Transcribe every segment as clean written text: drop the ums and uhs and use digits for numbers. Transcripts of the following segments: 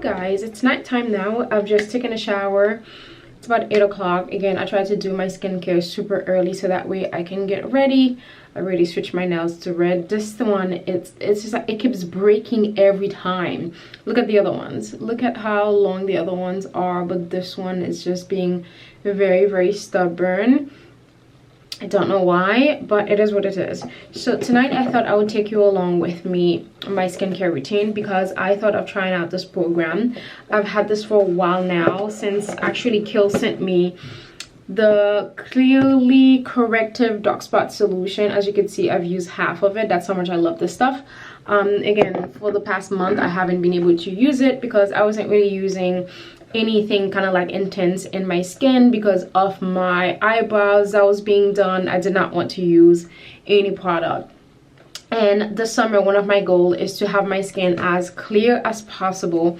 guys, it's nighttime now. I've just taken a shower. It's about 8 o'clock. Again, I try to do my skincare super early so that way I can get ready. I already switched my nails to red. This one, it's just like it keeps breaking every time. Look at the other ones. Look at how long the other ones are, but this one is just being very, very stubborn. I don't know why, but it is what it is. So tonight I thought I would take you along with me on my skincare routine because I thought of trying out this program. I've had this for a while now, since actually Kill sent me the Clearly Corrective Dark Spot Solution. As you can see, I've used half of it. That's how much I love this stuff. Again, for the past month I haven't been able to use it because I wasn't really using anything kind of like intense in my skin because of my eyebrows that was being done. I did not want to use any product. And this summer, one of my goals is to have my skin as clear as possible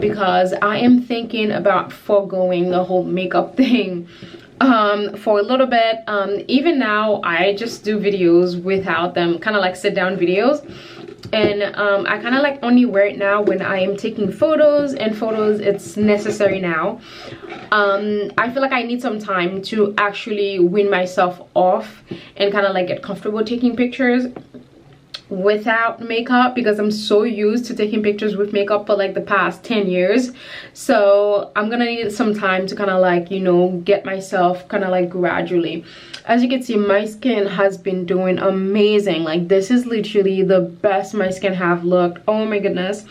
because I am thinking about foregoing the whole makeup thing for a little bit. Even now I just do videos without them, kind of like sit down videos. And I kind of like only wear it now when I am taking photos, and photos it's necessary now. I feel like I need some time to actually wean myself off and kind of like get comfortable taking pictures without makeup because I'm so used to taking pictures with makeup for like the past 10 years. So I'm gonna need some time to kind of like, you know, get myself kind of like gradually. As you can see, my skin has been doing amazing. Like, this is literally the best my skin have looked. Oh my goodness.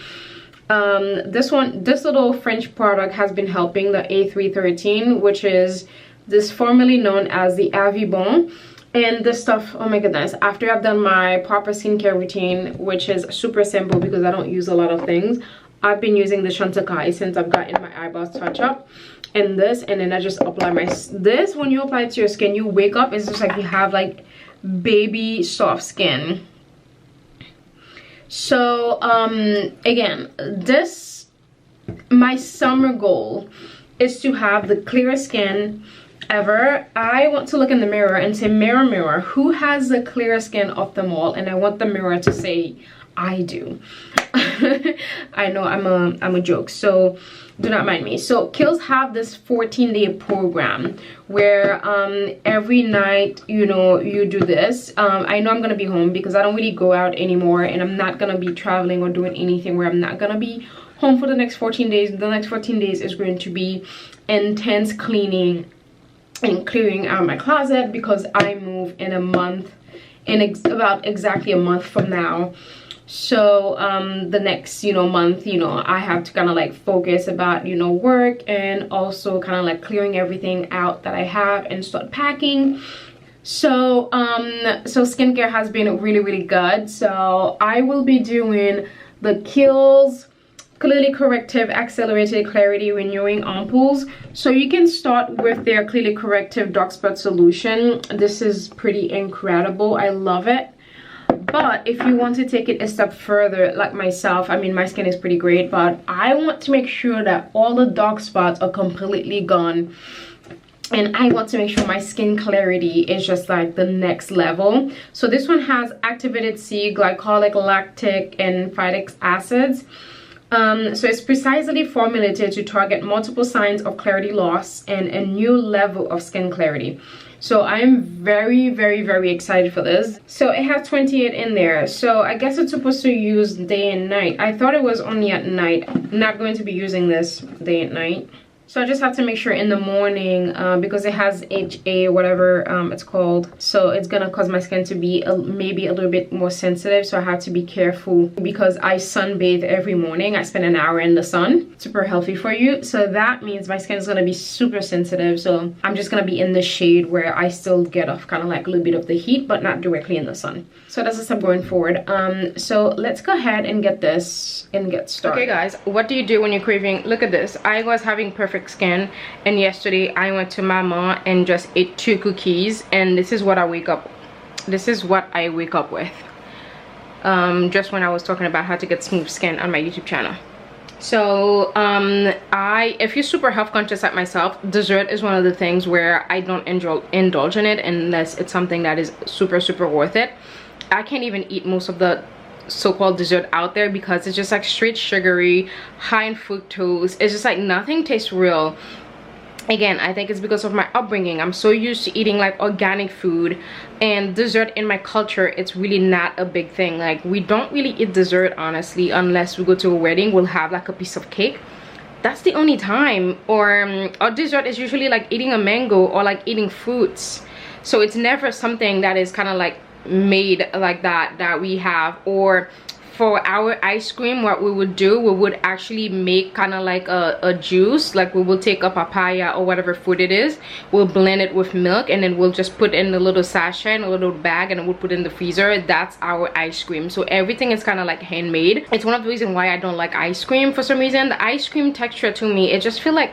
This little French product has been helping, the A313, which is this formerly known as the Avibon. And this stuff, oh my goodness, after I've done my proper skincare routine, which is super simple because I don't use a lot of things, I've been using the Chantecaille since I've gotten my eyebrows touch up. And this, and then I just apply this. When you apply it to your skin, you wake up, it's just like you have like baby soft skin. So again, my summer goal is to have the clearest skin ever. I want to look in the mirror and say, mirror, mirror, who has the clearest skin of them all? And I want the mirror to say, I do. I know I'm a joke, so do not mind me. So Kills have this 14-day program where every night, you know, you do this. I know I'm gonna be home because I don't really go out anymore, and I'm not gonna be traveling or doing anything where I'm not gonna be home for the next 14 days. The next 14 days is going to be intense cleaning and clearing out my closet because I move in a month, about exactly a month from now. So the next, you know, month, you know, I have to kind of like focus about, you know, work and also kind of like clearing everything out that I have and start packing. So so skincare has been really, really good. So I will be doing the Kills Clearly Corrective Accelerated Clarity Renewing Ampoules. So you can start with their Clearly Corrective Dark Spot Solution. This is pretty incredible. I love it. But if you want to take it a step further, like myself, I mean, my skin is pretty great, but I want to make sure that all the dark spots are completely gone. And I want to make sure my skin clarity is just like the next level. So this one has activated C, glycolic, lactic, and phytic acids. So it's precisely formulated to target multiple signs of clarity loss and a new level of skin clarity. So I'm very, very, very excited for this. So it has 28 in there. So I guess it's supposed to use day and night. I thought it was only at night. I'm not going to be using this day and night. So I just have to make sure in the morning because it has HA, whatever it's called. So it's gonna cause my skin to be maybe a little bit more sensitive. So I have to be careful because I sunbathe every morning. I spend an hour in the sun. Super healthy for you. So that means my skin is gonna be super sensitive. So I'm just gonna be in the shade where I still get off kind of like a little bit of the heat, but not directly in the sun. So that's the step going forward. So let's go ahead and get this and get started. Okay guys, what do you do when you're craving? Look at this. I was having perfect skin, and yesterday I went to Mama and just ate 2 cookies, and this is what I wake up with. Just when I was talking about how to get smooth skin on my YouTube channel. So if you're super health conscious like myself, dessert is one of the things where I don't indulge in it unless it's something that is super worth it. I can't even eat most of the so-called dessert out there, because it's just like straight sugary, high in fructose. It's just like nothing tastes real. Again, I think it's because of my upbringing. I'm so used to eating like organic food, and dessert in my culture, it's really not a big thing. Like, we don't really eat dessert, honestly, unless we go to a wedding. We'll have like a piece of cake. That's the only time. Or our dessert is usually like eating a mango or like eating fruits. So it's never something that is kind of like made like that we have. Or for our ice cream, what we would do, we would actually make kind of like a juice. Like, we will take a papaya or whatever fruit it is, we'll blend it with milk, and then we'll just put in a little sachet in a little bag, and we'll put it in the freezer. That's our ice cream. So everything is kind of like handmade. It's one of the reasons why I don't like ice cream. For some reason, the ice cream texture to me, it just feel like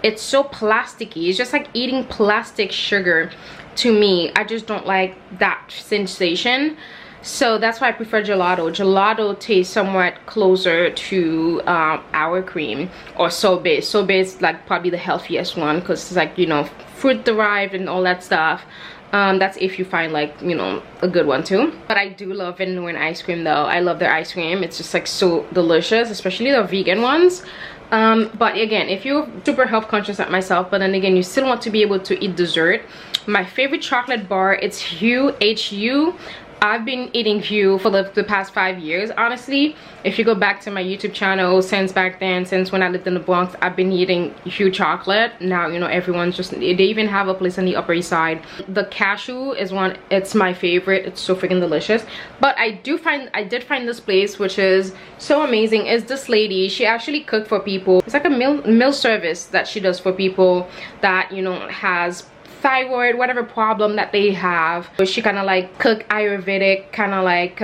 it's so plasticky. It's just like eating plastic sugar to me. I just don't like that sensation. So that's why I prefer gelato. Gelato tastes somewhat closer to our cream, or sorbet. Sorbet is like probably the healthiest one, because it's like, you know, fruit derived and all that stuff. That's if you find like, you know, a good one too. But I do love vanilla ice cream though. I love their ice cream. It's just like so delicious, especially the vegan ones. But again, if you're super health conscious like myself, but then again you still want to be able to eat dessert, my favorite chocolate bar, it's Hu, H-U. I've been eating Hu for the past 5 years, honestly. If you go back to my YouTube channel, since back then, since when I lived in the Bronx, I've been eating Hu chocolate. Now, you know, everyone's just, they even have a place on the Upper East Side. The cashew is one, it's my favorite. It's so freaking delicious. But I did find this place, which is so amazing. It's this lady, she actually cooked for people. It's like a meal service that she does for people that, you know, has thyroid, whatever problem that they have. So she kind of like cook Ayurvedic kind of like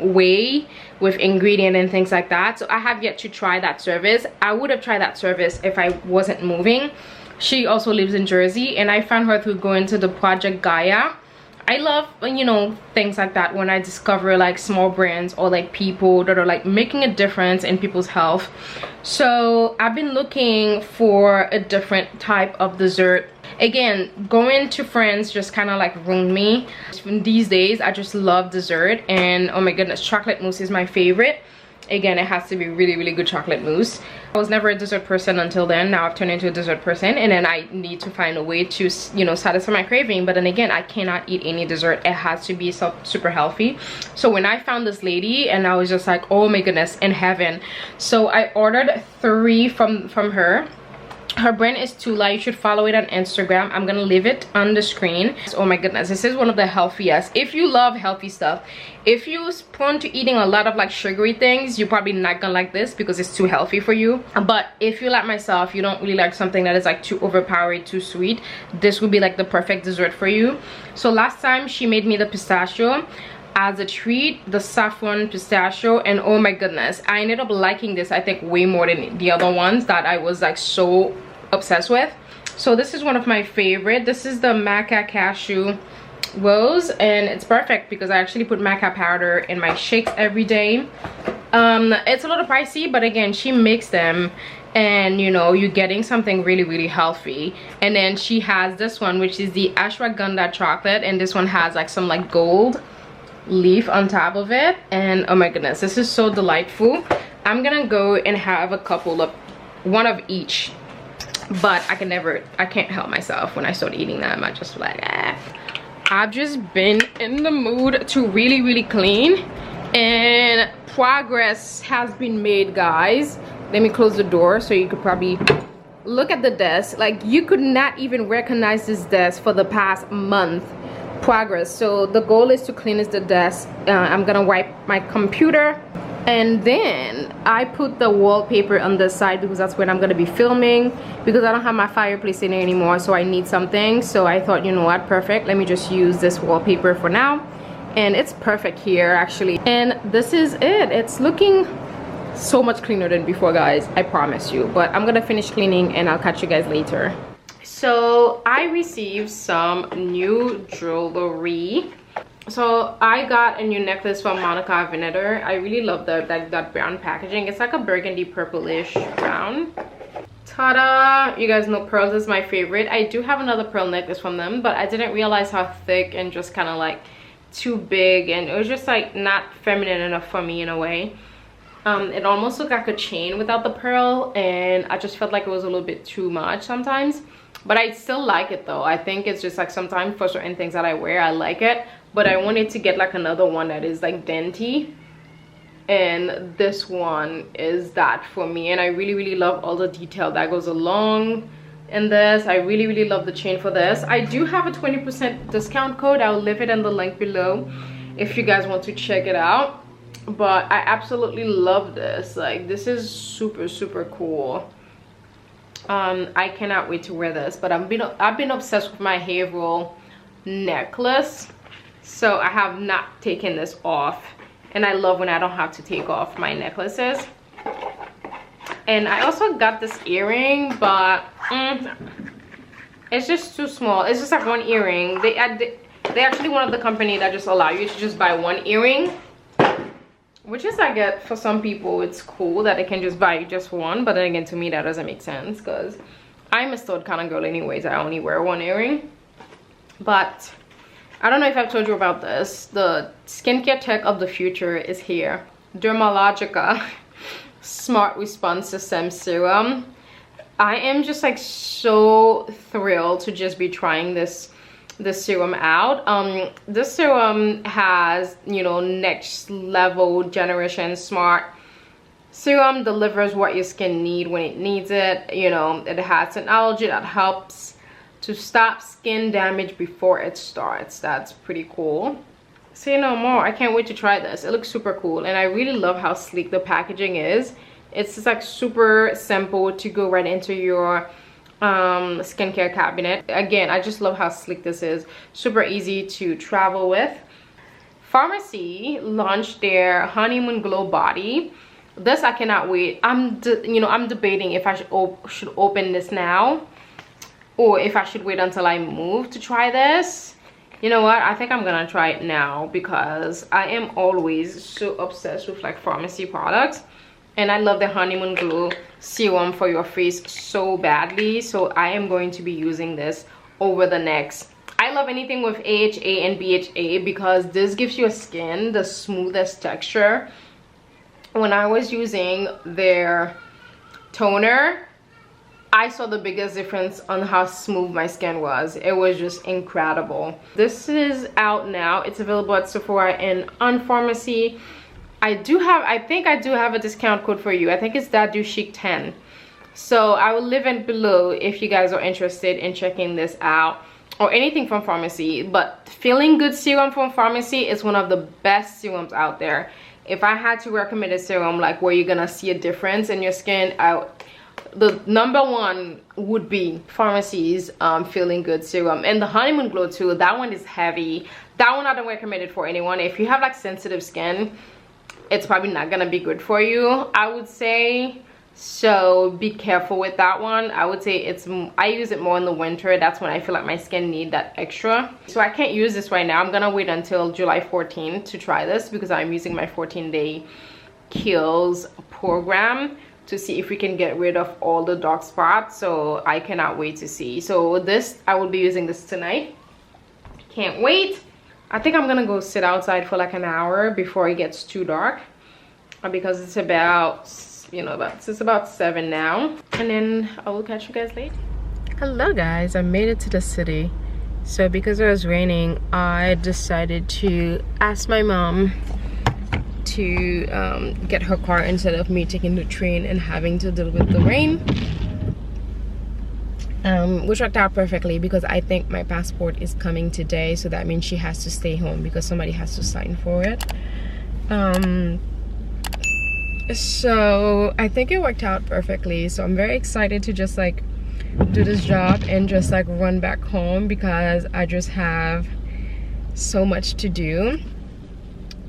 way with ingredient and things like that. So I have yet to try that service. I would have tried that service if I wasn't moving. She also lives in Jersey, and I found her through going to the Project Gaia. I love, you know, things like that when I discover like small brands or like people that are like making a difference in people's health. So I've been looking for a different type of dessert. Again, going to friends just kind of like ruined me. These days I just love dessert, and oh my goodness, chocolate mousse is my favorite. Again, it has to be really, really good chocolate mousse. I was never a dessert person until then. Now I've turned into a dessert person, and then I need to find a way to, you know, satisfy my craving. But then again, I cannot eat any dessert. It has to be super healthy. So when I found this lady, and I was just like, oh my goodness, in heaven. So I ordered 3 from her. Her brand is Tula. You should follow it on Instagram. I'm gonna leave it on the screen. Oh my goodness, this is one of the healthiest. If you love healthy stuff, if you're prone to eating a lot of like sugary things, you're probably not gonna like this because it's too healthy for you. But if you like myself, you don't really like something that is like too overpowering, too sweet, this would be like the perfect dessert for you. So last time she made me the pistachio as a treat, the saffron pistachio, and oh my goodness, I ended up liking this, I think, way more than the other ones that I was like so obsessed with. So this is one of my favorite. This is the maca cashew rose, and it's perfect because I actually put maca powder in my shakes every day. It's a little pricey, but again, she makes them, and you know, you're getting something really, really healthy. And then she has this one, which is the ashwagandha chocolate, and this one has like some like gold leaf on top of it, and oh my goodness, this is so delightful. I'm gonna go and have a couple of one of each, but I can't help myself. When I start eating them, I just like I've just been in the mood to really, really clean, and progress has been made, guys. Let me close the door so you could probably look at the desk. Like, you could not even recognize this desk for the past month. Progress. So the goal is to clean the desk. I'm gonna wipe my computer, and then I put the wallpaper on the side because that's where I'm gonna be filming, because I don't have my fireplace in there anymore, so I need something. So I thought, you know what, perfect, let me just use this wallpaper for now, and it's perfect here actually. And this is it. It's looking so much cleaner than before, guys, I promise you. But I'm gonna finish cleaning and I'll catch you guys later. So I received some new jewelry. So I got a new necklace from Monica Venator. I really love that brown packaging. It's like a burgundy purplish brown. Ta-da! You guys know pearls is my favorite. I do have another pearl necklace from them, but I didn't realize how thick and just kind of like too big, and it was just like not feminine enough for me in a way. It almost looked like a chain without the pearl, and I just felt like it was a little bit too much sometimes. But I still like it though. I think it's just like sometimes for certain things that I wear, I like it. But I wanted to get like another one that is like dainty, and this one is that for me. And I really love all the detail that goes along in this. I really love the chain for this. I do have a 20% discount code. I'll leave it in the link below if you guys want to check it out. But I absolutely love this. Like, this is super cool. I cannot wait to wear this. But I've been obsessed with my hair roll necklace, so I have not taken this off, and I love when I don't have to take off my necklaces. And I also got this earring, but it's just too small. It's just like one earring. They actually one of the company that just allow you to just buy one earring, which is, I get, for some people it's cool that they can just buy just one. But then again, to me that doesn't make sense, because I'm a stud kind of girl anyways. I only wear one earring. But I don't know if I've told you about this. The skincare tech of the future is here. Dermalogica Smart Response System Serum. I am just like so thrilled to just be trying this serum out. This serum has, you know, next level generation smart serum, delivers what your skin need when it needs it. You know, it has technology that helps to stop skin damage before it starts. That's pretty cool. Say no more. I can't wait to try this. It looks super cool, and I really love how sleek the packaging is. It's just like super simple to go right into your skincare cabinet. Again, I just love how sleek this is. Super easy to travel with. Farmacy launched their Honeymoon Glow Body. This I cannot wait. I'm debating if I should open this now, or if I should wait until I move to try this. You know what? I think I'm gonna try it now, because I am always so obsessed with like Farmacy products. And I love the Honeymoon Glow serum for your face so badly. So I am going to be using this over the next. I love anything with AHA and BHA, because this gives your skin the smoothest texture. When I was using their toner, I saw the biggest difference on how smooth my skin was. It was just incredible. This is out now. It's available at Sephora and on Farmacy. I think I do have a discount code for you. I think it's DadouChic 10. So I will leave it below if you guys are interested in checking this out, or anything from Farmacy. But Feeling Good serum from Farmacy is one of the best serums out there. If I had to recommend a serum like where you're gonna see a difference in your skin, the number one would be Farmacy's Feeling Good serum. And the Honeymoon Glow too, that one is heavy. That one I don't recommend it for anyone. If you have like sensitive skin, it's probably not gonna be good for you, I would say. So be careful with that one. I would say I use it more in the winter. That's when I feel like my skin need that extra. So I can't use this right now. I'm gonna wait until July 14th to try this, because I'm using my 14-day Kills program to see if we can get rid of all the dark spots. So I cannot wait to see. So this, I will be using this tonight. Can't wait. I think I'm gonna go sit outside for like an hour before it gets too dark, because it's about, you know, it's about 7 now. And then I will catch you guys later. Hello guys, I made it to the city. So because it was raining, I decided to ask my mom to get her car instead of me taking the train and having to deal with the rain. Which worked out perfectly, because I think my passport is coming today, so that means she has to stay home because somebody has to sign for it. So I think it worked out perfectly. So I'm very excited to just like do this job and just like run back home, because I just have so much to do.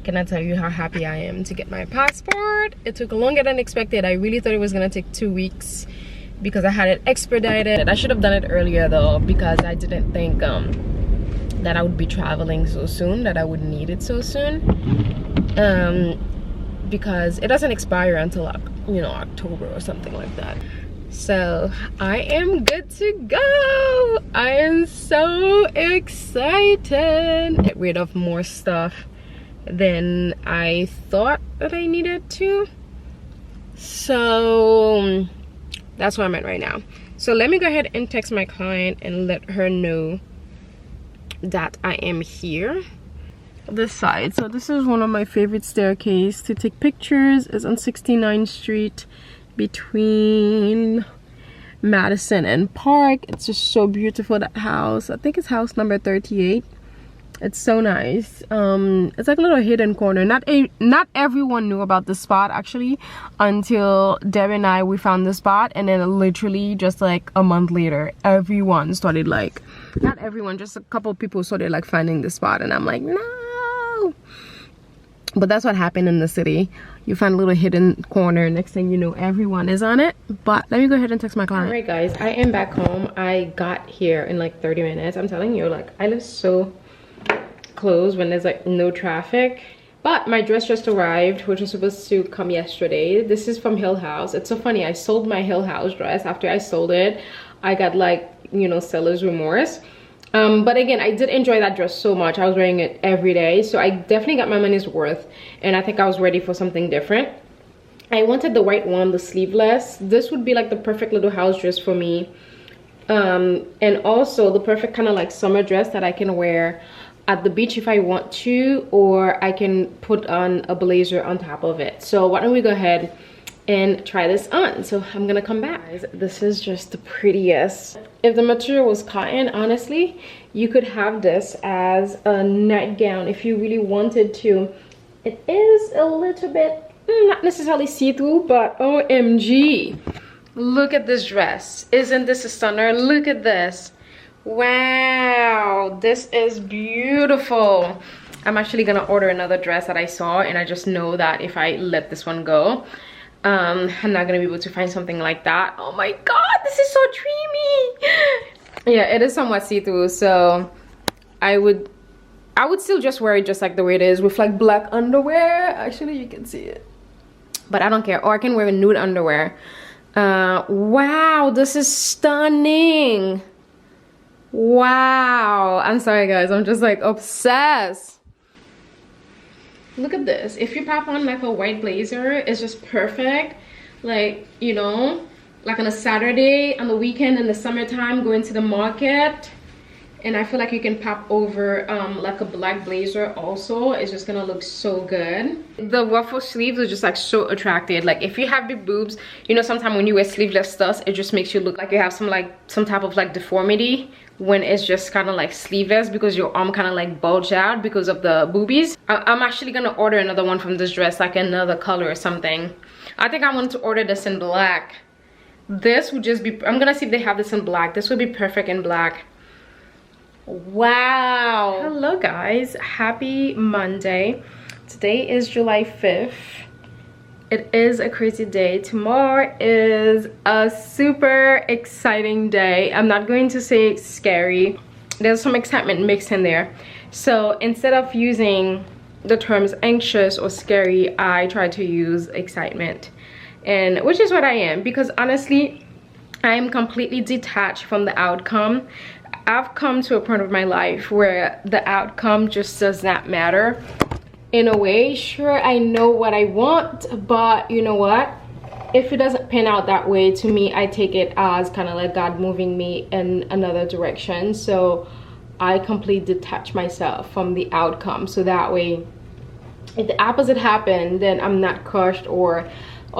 Can I tell you how happy I am to get my passport? It took longer than expected. I really thought it was gonna take 2 weeks, because I had it expedited. I should have done it earlier though, because I didn't think that I would be traveling so soon, that I would need it so soon. Because it doesn't expire until, you know, October or something like that. So I am good to go. I am so excited. Get rid of more stuff than I thought that I needed to. So that's where I'm at right now. So let me go ahead and text my client and let her know that I am here. This side, so this is one of my favorite staircase to take pictures. It's on 69th Street between Madison and Park. It's just so beautiful, that house. I think it's house number 38. It's so nice. It's like a little hidden corner. Not everyone knew about this spot actually until Deb and we found the spot, and then literally just like a month later everyone started, like, not everyone, just a couple people started like finding the spot, and I'm like, no. But that's what happened in the city. You find a little hidden corner, next thing you know everyone is on it. But let me go ahead and text my client. All right guys, I am back home. I got here in like 30 minutes. I'm telling you, like, I live so close when there's like no traffic. But my dress just arrived, which was supposed to come yesterday. This is from Hill House. It's so funny, I sold my Hill House dress. After I sold it, I got, like, you know, seller's remorse. But again, I did enjoy that dress so much. I was wearing it every day, so I definitely got my money's worth, and I think I was ready for something different. I wanted the white one, the sleeveless. This would be like the perfect little house dress for me, and also the perfect kind of like summer dress that I can wear at the beach if I want to, or I can put on a blazer on top of it. So why don't we go ahead and try this on. So I'm gonna come back. This is just the prettiest. If the material was cotton, honestly, you could have this as a nightgown if you really wanted to. It is a little bit, not necessarily see-through, but OMG. Look at this dress. Isn't this a stunner? Look at this. Wow, this is beautiful. I'm actually gonna order another dress that I saw, and I just know that if I let this one go, I'm not gonna be able to find something like that. Oh my god, this is so dreamy. Yeah, it is somewhat see-through, so I would still just wear it just like the way it is with like black underwear. Actually, you can see it, but I don't care. Or I can wear a nude underwear. Wow, this is stunning. Wow, I'm sorry guys, I'm just like obsessed. Look at this. If you pop on like a white blazer, it's just perfect. Like, you know, like on a Saturday, on the weekend, in the summertime, going to the market. And I feel like you can pop over like a black blazer also. It's just gonna look so good. The ruffle sleeves are just like so attractive. Like if you have big boobs, you know, sometimes when you wear sleeveless stuff, it just makes you look like you have some type of like deformity when it's just kind of like sleeveless, because your arm kind of like bulge out because of the boobies. I'm actually gonna order another one from this dress, like another color or something. I think I wanted to order this in black. This would just be, I'm gonna see if they have this in black. This would be perfect in black. Wow. Hello guys, happy Monday. Today is July 5th. It is a crazy day. Tomorrow is a super exciting day. I'm not going to say scary. There's some excitement mixed in there. So instead of using the terms anxious or scary, I try to use excitement, and which is what I am, because honestly, I am completely detached from the outcome. I've come to a point of my life where the outcome just does not matter. In a way, sure, I know what I want, but you know what? If it doesn't pan out that way, to me, I take it as kind of like God moving me in another direction. So I completely detach myself from the outcome. So that way, if the opposite happened, then I'm not crushed or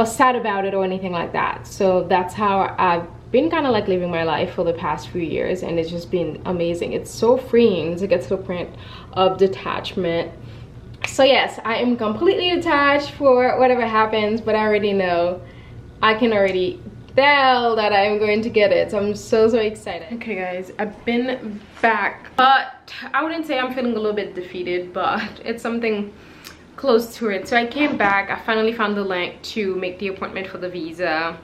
sad about it or anything like that. So that's how I've been kind of like living my life for the past few years, and it's just been amazing. It's so freeing to get to the point of detachment. So yes, I am completely detached for whatever happens, but I already know, I can already tell that I'm going to get it. So I'm so excited. Okay guys, I've been back, but I wouldn't say I'm feeling a little bit defeated, but it's something close to it. So I came back, I finally found the link to make the appointment for the visa.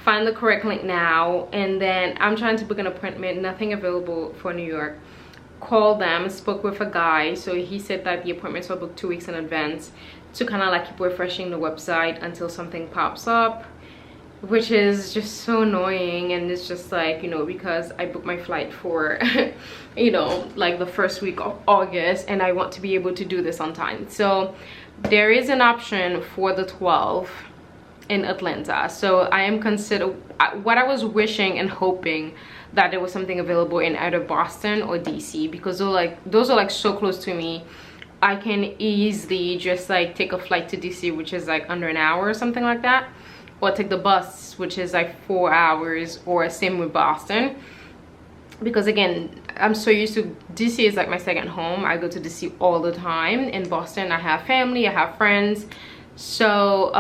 Find the correct link now, and then I'm trying to book an appointment. Nothing available for New York. Called them, spoke with a guy, so he said that the appointments were booked 2 weeks in advance to kind of like keep refreshing the website until something pops up. which is just so annoying. And it's just like, you know, because I booked my flight for you know, like the first week of August, and I want to be able to do this on time. So there is an option for the 12th in Atlanta. So I am what I was wishing and hoping that there was something available in either Boston or DC, because those are like so close to me. I can easily just like take a flight to DC, which is like under an hour or something like that, or take the bus, which is like 4 hours, or same with Boston. Because again, I'm so used to DC is like my second home. I go to DC all the time. In Boston, I have family, I have friends. So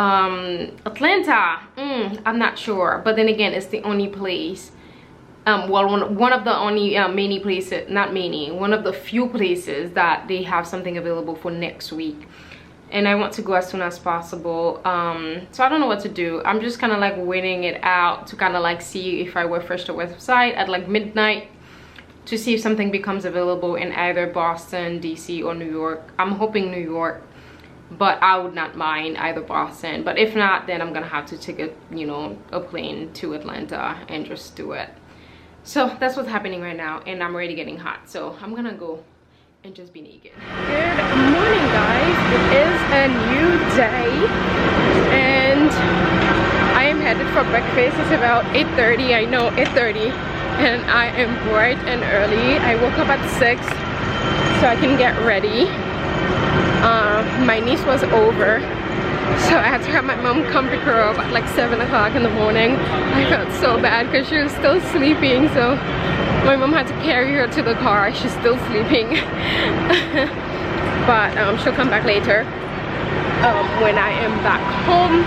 Atlanta, I'm not sure. But then again, it's the only place, well, one of the only many places, not many, one of the few places that they have something available for next week. And I want to go as soon as possible. So I don't know what to do. I'm just kind of like waiting it out to kind of like see if I refresh the website at like midnight to see if something becomes available in either Boston, DC, or New York. I'm hoping New York, but I would not mind either Boston. But if not, then I'm gonna have to take a, you know, a plane to Atlanta and just do it. So that's what's happening right now, and I'm already getting hot, so I'm gonna go and just be naked. Good morning, guys. It is a new day, and I am headed for breakfast. It's about 8:30. I know, 8:30, and I am bright and early. I woke up at 6 so I can get ready. My niece was over, so I had to have my mom come pick her up at like 7 o'clock in the morning. I felt so bad because she was still sleeping, so my mom had to carry her to the car. She's still sleeping. But she'll come back later when I am back home.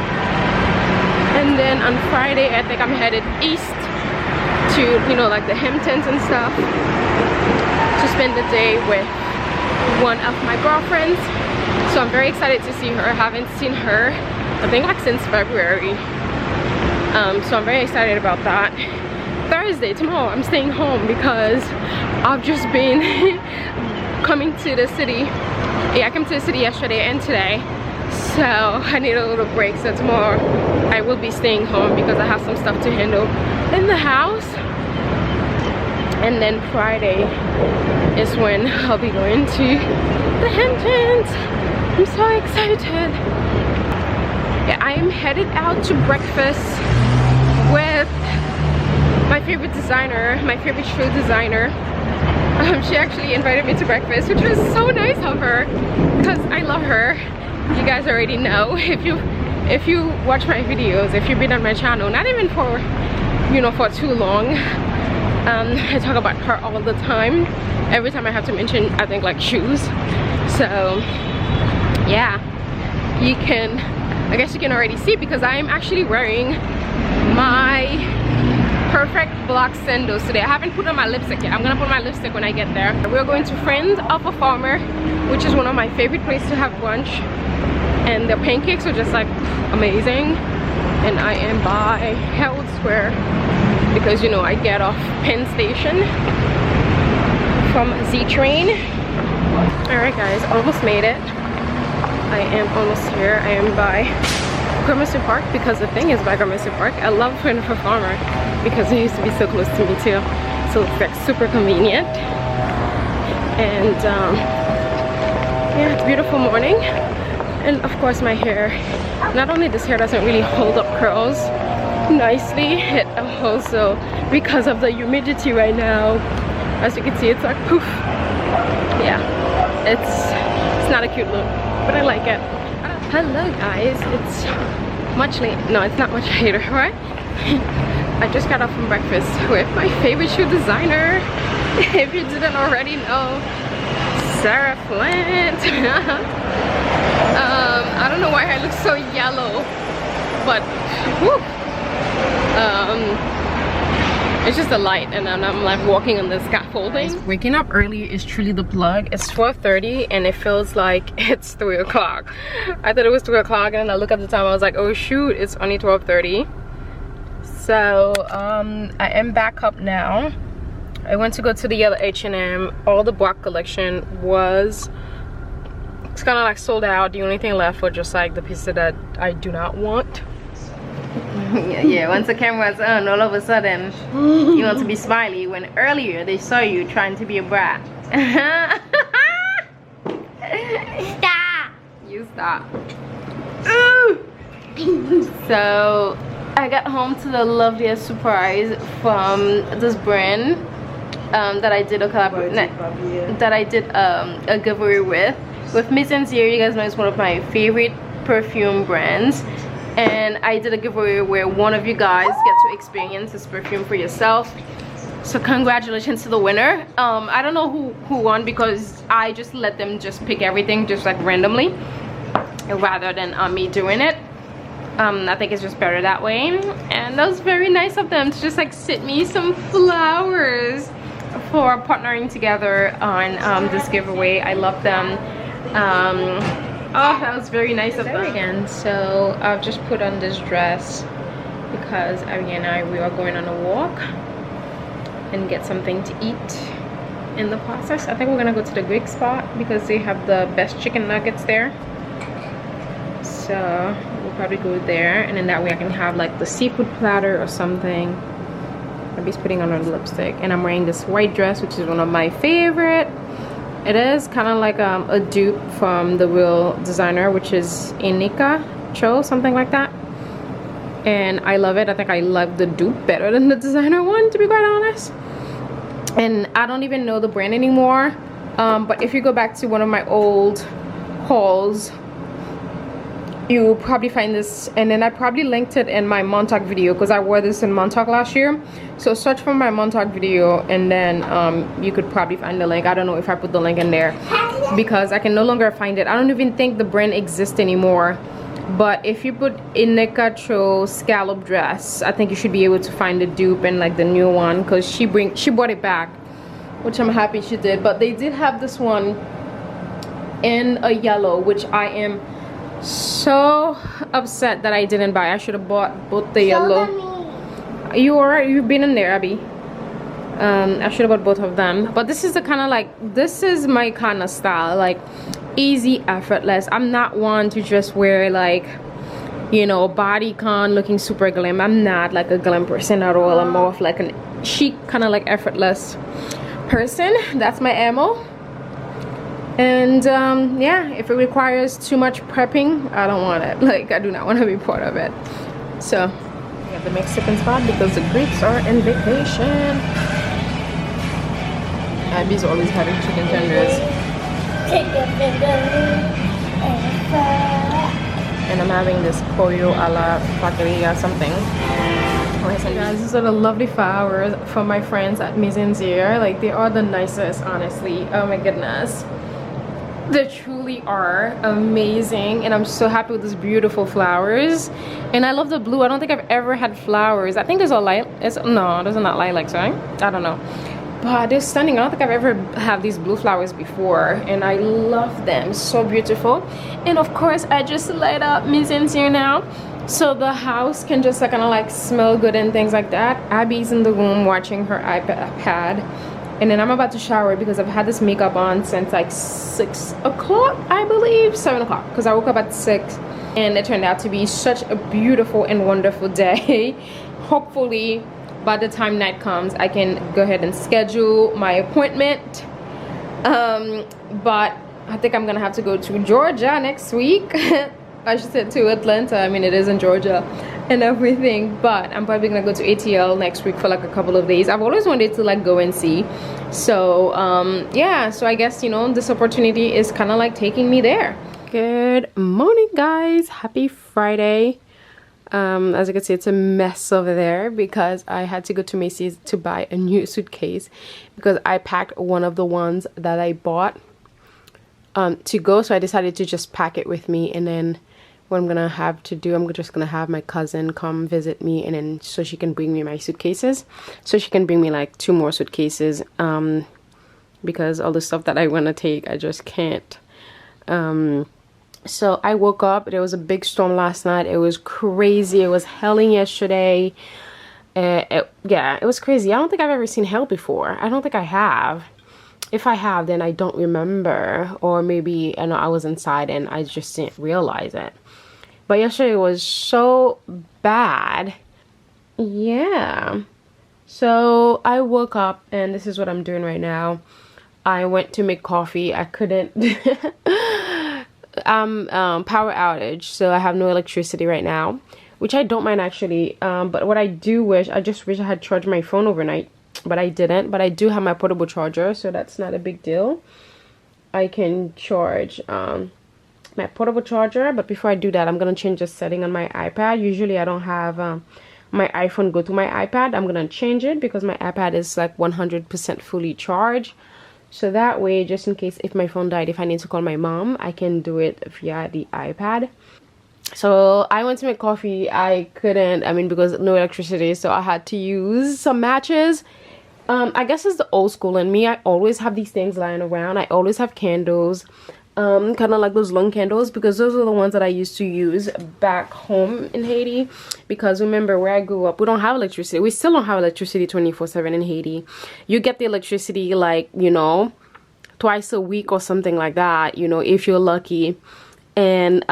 And then on Friday, I think I'm headed east to, you know, like the Hamptons and stuff, to spend the day with one of my girlfriends. So I'm very excited to see her. I haven't seen her, I think, like since February. So I'm very excited about that. Thursday, tomorrow, I'm staying home because I've just been coming to the city. Yeah, I came to the city yesterday and today, so I need a little break. So tomorrow I will be staying home because I have some stuff to handle in the house. And then Friday is when I'll be going to the Hamptons. I'm so excited. Yeah, I am headed out to breakfast with my favorite designer, my favorite shoe designer. She actually invited me to breakfast, which was so nice of her because I love her. You guys already know, if you watch my videos, if you've been on my channel, not even for, you know, for too long, I talk about her all the time. Every time I have to mention, I think, like shoes. So yeah, you can, I guess you can already see because I am actually wearing my perfect black sandals today. I haven't put on my lipstick yet. I'm gonna put my lipstick when I get there. We're going to Friends of a Farmer, which is one of my favorite places to have brunch, and the pancakes are just like amazing. And I am by Herald Square because, you know, I get off Penn Station from Z train. All right, guys, almost made it. I am almost here. I am by Gramercy Park because the thing is, by Gramercy Park, I love Friends of a Farmer because it used to be so close to me too. So it's like super convenient. And yeah, it's a beautiful morning. And of course my hair, not only this hair doesn't really hold up curls nicely, it also, because of the humidity right now, as you can see, it's like poof. Yeah, it's not a cute look, but I like it. Hello guys, it's much late. No, it's not much later, right? I just got off from breakfast with my favorite shoe designer. If you didn't already know, Sarah Flint. I don't know why I look so yellow, but whew, it's just the light, and then I'm like walking on the scaffolding. Waking up early is truly the plug. It's 12:30 and it feels like it's 3 o'clock. I thought it was 3 o'clock, and then I look at the time, I was like, oh shoot, it's only 12:30. So I am back up now. I went to go to the other H&M. All the black collection was, it's kind of like sold out. The only thing left were just like the pieces that I do not want. Yeah, once the camera's on, all of a sudden you want to be smiley when earlier they saw you trying to be a brat. Stop. You stop. So I got home to the loveliest surprise from this brand that I did a giveaway with Miss Sincere. You guys know it's one of my favorite perfume brands, and I did a giveaway where one of you guys get to experience this perfume for yourself. So congratulations to the winner. I don't know who won because I just let them just pick everything just like randomly rather than me doing it. I think it's just better that way, and that was very nice of them to just like sit me some flowers for partnering together on this giveaway. I love them. Oh, that was very nice of them. Again, so I've just put on this dress because Abby and I, we are going on a walk and get something to eat in the process. I think we're gonna go to the Greek spot because they have the best chicken nuggets there. So we'll probably go there, and then that way I can have like the seafood platter or something. Abby's putting on her lipstick, and I'm wearing this white dress, which is one of my favorite. It is kind of like a dupe from the real designer, which is Inika Cho, something like that. And I love it. I think I love the dupe better than the designer one, to be quite honest. And I don't even know the brand anymore. But if you go back to one of my old hauls, you'll probably find this, and then I probably linked it in my Montauk video because I wore this in Montauk last year. So search for my Montauk video, and then you could probably find the link. I don't know if I put the link in there because I can no longer find it. I don't even think the brand exists anymore. But if you put Inika Cho scallop dress, I think you should be able to find the dupe and like the new one, because she brought it back, which I'm happy she did. But they did have this one in a yellow, which I am so upset that I didn't buy. I should have bought both the yellow. You've been in there, Abby. I should have bought both of them. But this is the kind of like, this is my kind of style, like easy, effortless. I'm not one to just wear like, you know, bodycon looking super glam. I'm not like a glam person at all. I'm more of like an chic, kind of like effortless person. That's my ammo. And yeah, if it requires too much prepping, I don't want it. Like, I do not want to be part of it. So we have the Mexican spot because the Greeks are in vacation. Abby's always having chicken tenders. And I'm having this pollo a la paqueria something. Hey guys, these are the lovely flowers from my friends at Miss Sincere. Like, they are the nicest, honestly. Oh my goodness. They truly are amazing, and I'm so happy with these beautiful flowers. And I love the blue. I don't think I've ever had flowers. I think there's a light. No, those are not lilacs, right? I don't know. But they're stunning. I don't think I've ever had these blue flowers before, and I love them. So beautiful. And of course, I just light up Miss Sincere now, so the house can just kind of like smell good and things like that. Abby's in the room watching her iPad. And then I'm about to shower because I've had this makeup on since like 6 o'clock, I believe, 7 o'clock, because I woke up at 6, and it turned out to be such a beautiful and wonderful day. Hopefully by the time night comes, I can go ahead and schedule my appointment. But I think I'm gonna have to go to Georgia next week. I should say to Atlanta. I mean, it is in Georgia and everything, but I'm probably gonna go to ATL next week for like a couple of days. I've always wanted to like go and see. So yeah, so I guess, you know, this opportunity is kind of like taking me there. Good morning, guys. Happy Friday. As you can see, it's a mess over there because I had to go to Macy's to buy a new suitcase because I packed one of the ones that I bought to go. So I decided to just pack it with me, and then what I'm gonna have to do, I'm just gonna have my cousin come visit me, and then so she can bring me my suitcases, so she can bring me like 2 more suitcases, because all the stuff that I want to take, I just can't. So I woke up, there was a big storm last night. It was crazy. It was hailing yesterday. Yeah, it was crazy. I don't think I've ever seen hail before. I don't think I have. If I have, then I don't remember, or maybe I know I was inside and I just didn't realize it. but yesterday was so bad. Yeah, so I woke up and this is what I'm doing right now. I went to make coffee. I couldn't. Power outage, so I have no electricity right now, which I don't mind actually. But what I just wish I had charged my phone overnight, but I didn't. But I do have my portable charger, so that's not a big deal. I can charge my portable charger, but before I do that, I'm gonna change the setting on my iPad. Usually I don't have my iPhone go to my iPad. I'm gonna change it because my iPad is like 100% fully charged, so that way, just in case if my phone died, if I need to call my mom, I can do it via the iPad. So I went to make coffee. I couldn't, I mean, because no electricity, so I had to use some matches. I guess it's the old school in me. I always have these things lying around. I always have candles, kind of like those long candles, because those are the ones that I used to use back home in Haiti. Because remember, where I grew up, we don't have electricity. We still don't have electricity 24/7 in Haiti. You get the electricity like, you know, twice a week or something like that, you know, if you're lucky. And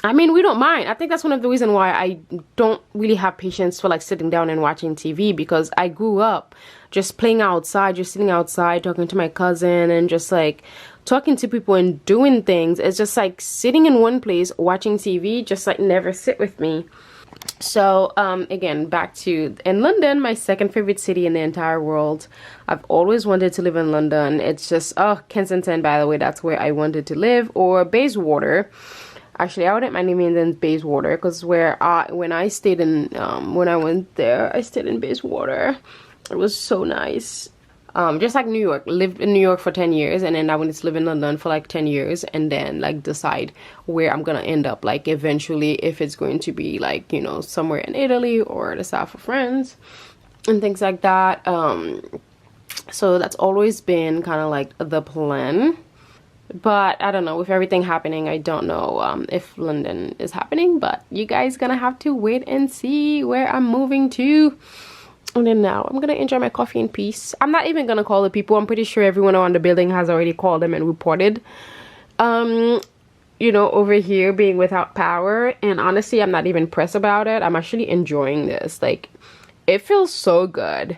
I mean, we don't mind. I think that's one of the reasons why I don't really have patience for like sitting down and watching TV, because I grew up just playing outside, just sitting outside, talking to my cousin and just like talking to people and doing things. It's just like sitting in one place watching TV just like never sit with me. So again, back to in London, my second favorite city in the entire world. I've always wanted to live in London. It's just, oh, Kensington, by the way, that's where I wanted to live, or Bayswater. Actually, I wouldn't mind living in Bayswater, because when I stayed in when I went there, I stayed in Bayswater. It was so nice. Just like New York, lived in New York for 10 years, and then I wanted to live in London for like 10 years, and then like decide where I'm gonna end up, like eventually, if it's going to be like, you know, somewhere in Italy or the south of France and things like that. So that's always been kind of like the plan. But I don't know, with everything happening, I don't know if London is happening, but you guys gonna have to wait and see where I'm moving to. And then now I'm gonna enjoy my coffee in peace. I'm not even gonna call the people. I'm pretty sure everyone around the building has already called them and reported you know, over here being without power. And honestly, I'm not even pressed about it. I'm actually enjoying this. Like, it feels so good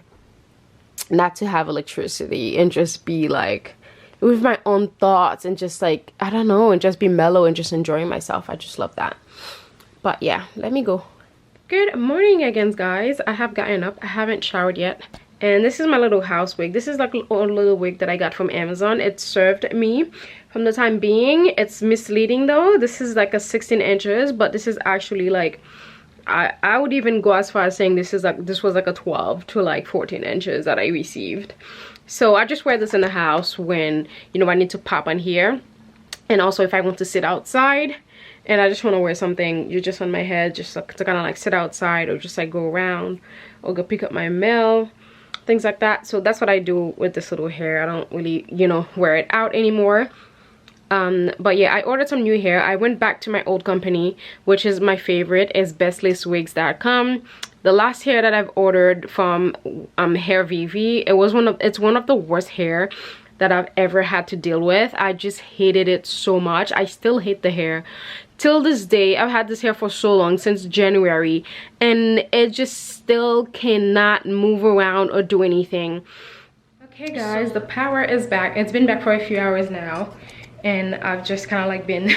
not to have electricity and just be like with my own thoughts and just like, I don't know, and just be mellow and just enjoying myself. I just love that. But yeah, let me go. Good morning again, guys. I have gotten up. I haven't showered yet, and this is my little house wig. This is like a little wig that I got from Amazon. It served me from the time being. It's misleading though. This is like a 16 inches, but this is actually like, I would even go as far as saying this was like a 12 to like 14 inches that I received. So I just wear this in the house when, you know, I need to pop on here, and also if I want to sit outside and I just want to wear something just on my head, just to kind of like sit outside, or just like go around or go pick up my mail, things like that. So that's what I do with this little hair. I don't really, you know, wear it out anymore. But yeah, I ordered some new hair. I went back to my old company, which is my favorite, is bestlacewigs.com. The last hair that I've ordered from Hair VV, it's one of the worst hair that I've ever had to deal with. I just hated it so much. I still hate the hair till this day. I've had this hair for so long, since January, and it just still cannot move around or do anything. Okay guys, the power is back. It's been back for a few hours now, and I've just kind of like been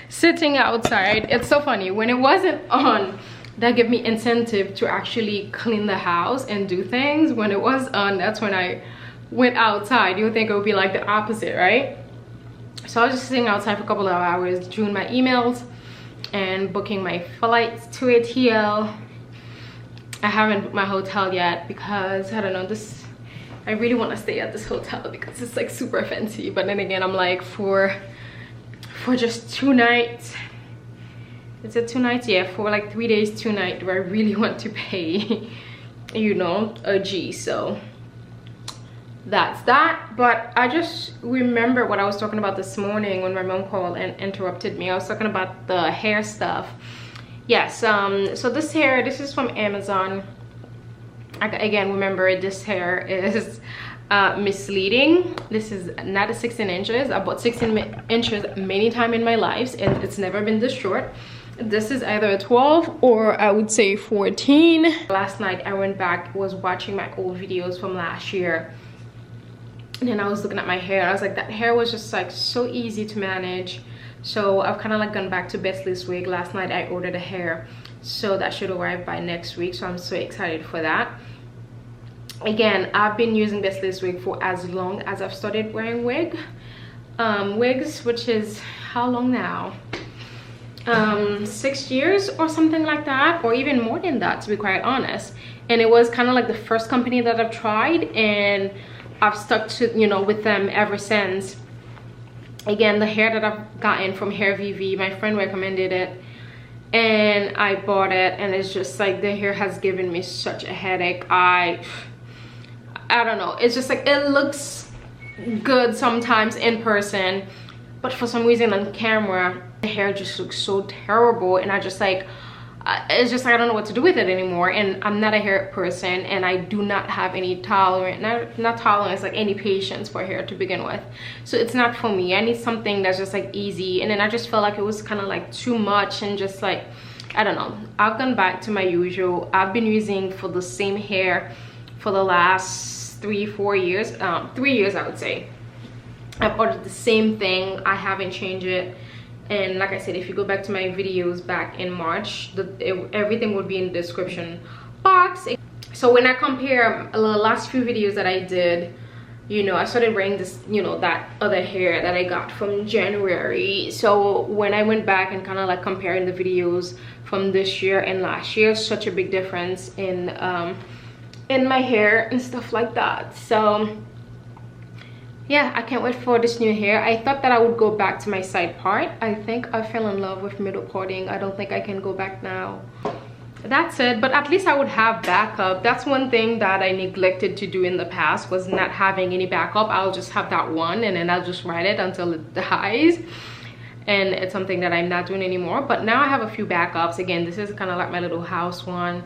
sitting outside. It's so funny, when it wasn't on, that gave me incentive to actually clean the house and do things. When it was on, that's when I went outside. You would think it would be like the opposite, right? So I was just sitting outside for a couple of hours doing my emails and booking my flights to ATL. I haven't booked my hotel yet because I don't know, I really want to stay at this hotel because it's like super fancy. But then again, I'm like, for just 2 nights, is it 2 nights? Yeah, for like 3 days 2 nights, do I really want to pay you know, a G? So that's that. But I just remember what I was talking about this morning when my mom called and interrupted me. I was talking about the hair stuff. Yes, so this hair, this is from Amazon. Again, remember, this hair is misleading. This is not a 16 inches. I bought 16 inches many times in my life and it's never been this short. This is either a 12 or I would say 14. Last night I went back, was watching my old videos from last year, and then I was looking at my hair. I was like, that hair was just like so easy to manage. So I've kind of like gone back to best this week. Last night I ordered a hair, so that should arrive by next week, so I'm so excited for that. Again, I've been using Best this wig for as long as I've started wearing wigs, which is how long now? 6 years or something like that, or even more than that, to be quite honest. And it was kind of like the first company that I've tried, and I've stuck to, you know, with them ever since. Again, the hair that I've gotten from Hair VV, my friend recommended it and I bought it, and it's just like the hair has given me such a headache. I don't know, it's just like it looks good sometimes in person, but for some reason on camera the hair just looks so terrible, and I just like it's just like I don't know what to do with it anymore. And I'm not a hair person, and I do not have any tolerance, not tolerance, like any patience for hair to begin with. So it's not for me. I need something that's just like easy. And then I just felt like it was kind of like too much, and just like, I don't know. I've gone back to my usual. I've been using for the same hair for the last 3-4 years, 3 years I would say. I've ordered the same thing. I haven't changed it. And like I said, if you go back to my videos back in March, everything would be in the description box. So when I compare the last few videos that I did, you know, I started wearing this, you know, that other hair that I got from January. So when I went back and kind of like comparing the videos from this year and last year, such a big difference in my hair and stuff like that. So yeah, I can't wait for this new hair. I thought that I would go back to my side part. I think I fell in love with middle parting. I don't think I can go back now. That's it, but at least I would have backup. That's one thing that I neglected to do in the past, was not having any backup. I'll just have that one, and then I'll just ride it until it dies. And it's something that I'm not doing anymore. But now I have a few backups. Again, this is kind of like my little house one.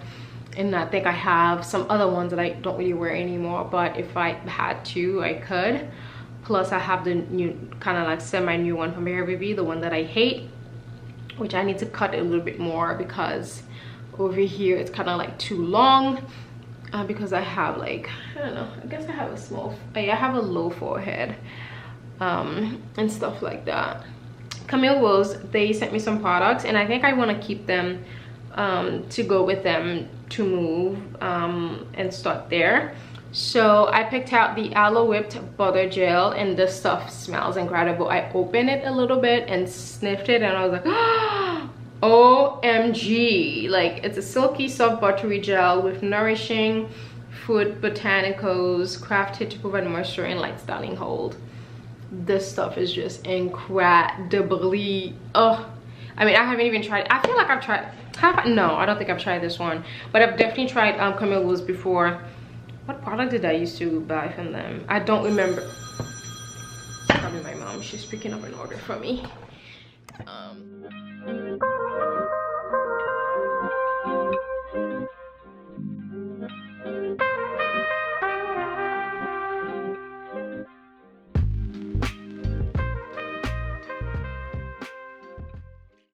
And I think I have some other ones that I don't really wear anymore, but if I had to, I could. Plus I have the new, kind of like semi-new one from Hair VV, the one that I hate, which I need to cut it a little bit more because over here it's kind of like too long, because I have like, I don't know, I guess I have a small, I have a low forehead, and stuff like that. Camille Rose, they sent me some products, and I think I want to keep them to go with them to move and start there. So I picked out the aloe whipped butter gel, and this stuff smells incredible. I opened it a little bit and sniffed it, and I was like, oh, OMG. Like, it's a silky soft buttery gel with nourishing food botanicals crafted to provide moisture and light styling hold. This stuff is just incredibly, oh, I mean, I haven't even tried, I feel like I've tried, no, I don't think I've tried this one, but I've definitely tried Camille Rose before. What product did I used to buy from them? I don't remember. Probably my mom. She's picking up an order for me.